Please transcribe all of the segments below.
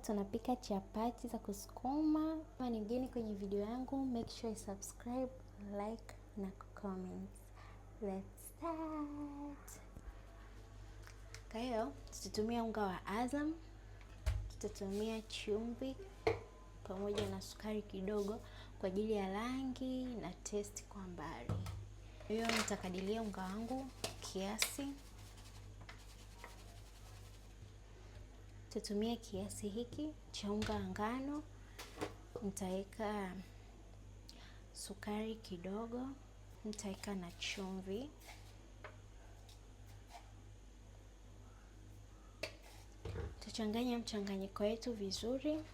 tunapika chapati za kusukuma. Kama ni mgeni kwenye video yangu, make sure you subscribe, like na comment. Let's start. Kwa hiyo tutatumia unga wa Azam, tutatumia chumvi pamoja na sukari kidogo kwa ajili ya rangi na taste kwa mbali. Hiyo nitakadilia unga wangu kiasi. Tutumie kiasi hiki cha unga wa ngano. Nitaweka sukari kidogo, nitaweka na chumvi. Tutachanganya mchanganyiko wetu vizuri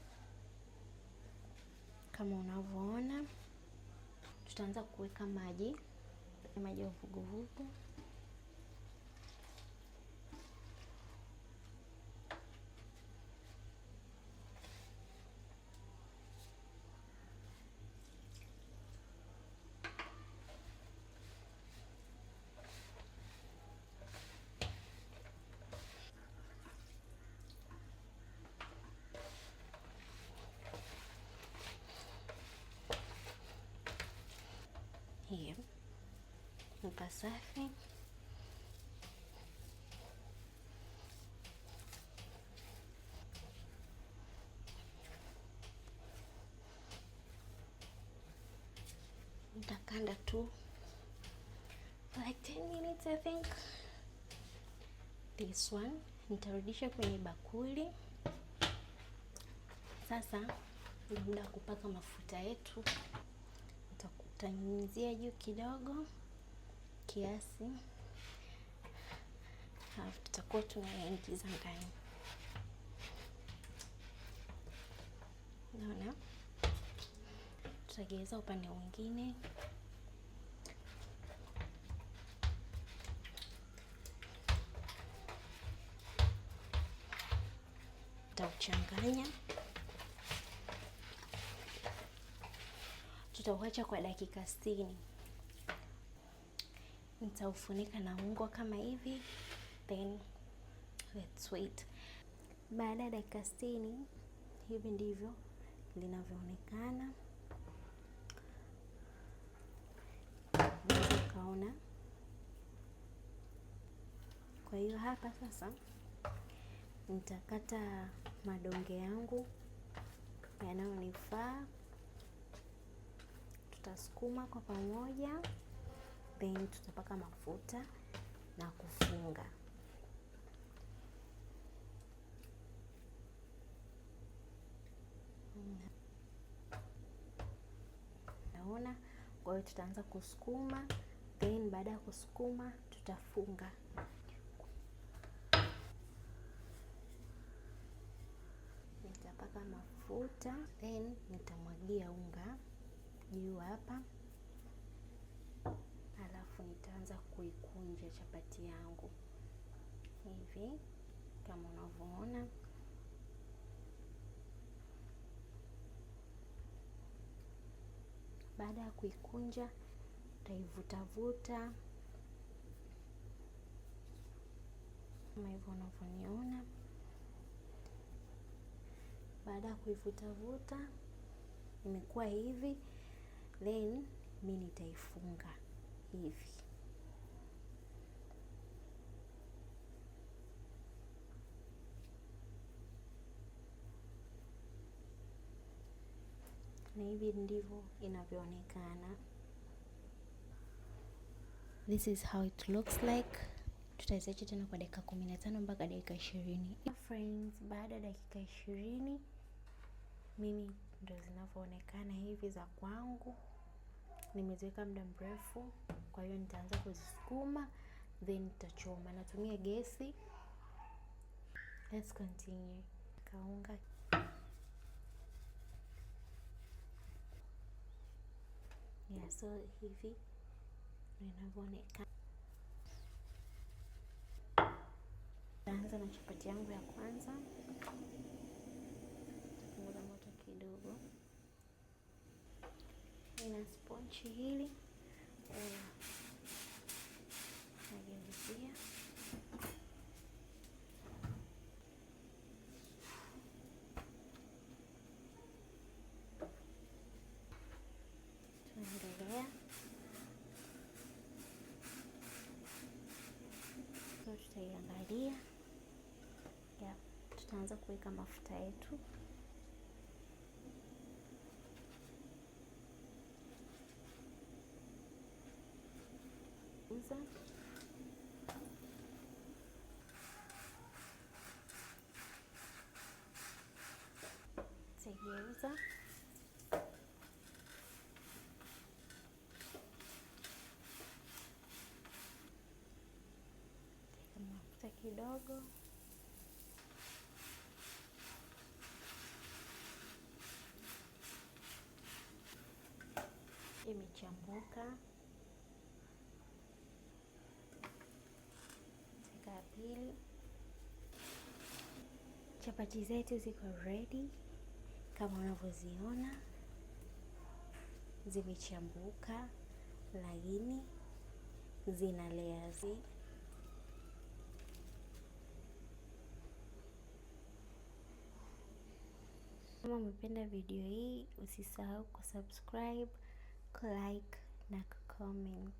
kama unavyoona. Tutaanza kuweka maji ya vuguvugu. Hiyo unga safi. Nitakanda tu like 10 minutes I think. This one nitarudisha kwenye bakuli. Sasa ni muda wa kupaka mafuta yetu. Tutanyunyizia juu kidogo kiasi, halafu tutakuwa tunayaingiza ndani. Unaona, tutageuza upande mwingine. Tutauchanganya. Tutauacha kwa dakika 60. Nitaufunika na ungo kama hivi, then let's wait. Baada ya dakika 60, hivi ndivyo linavyoonekana. Unaona? Kwa hiyo hapa sasa nitakata madonge yangu yanayonifaa. Tutasukuma kwa pamoja, then tutapaka mafuta na kufunga. Naona, kwa hiyo tutaanza kusukuma, then baada ya kusukuma tutafunga. Nitapaka mafuta, then nitamwagia unga juu hapa. Alafu nitaanza kuikunja chapati yangu hivi kama unavyoona. Baada ya kuikunja, utaivuta kama hivyo unavyoniona. Baada ya kuivuta imekuwa hivi, then mimi nitaifunga hivi. Na hivi ndivyo inavyoonekana. This is how it looks like. Tutaiacha tena kwa dakika 15 mpaka dakika 20. Friends, baada ya dakika 20 mimi ndo zinavyoonekana hivi za kwangu. Nimeziweka muda mrefu, kwa hiyo nitaanza kuzisukuma, then nitachoma. Natumia gesi. Let's continue. Kaunga. Yeah, so hivi inavyoonekana. Naanza na chapati yangu ya kwanza. Punguza moto kidogo. Nina sponge hili. Nageuzia. sufuria. Tutaanza kuweka mafuta yetu. Tegeuza. Teka mafuta kidogo. Imechambuka. Teka ya pili. Chapati zetu ziko ready kama unavyoziona, zimechambuka, laini, zina layers. Kama umependa video hii, usisahau kusubscribe, like na kucomment.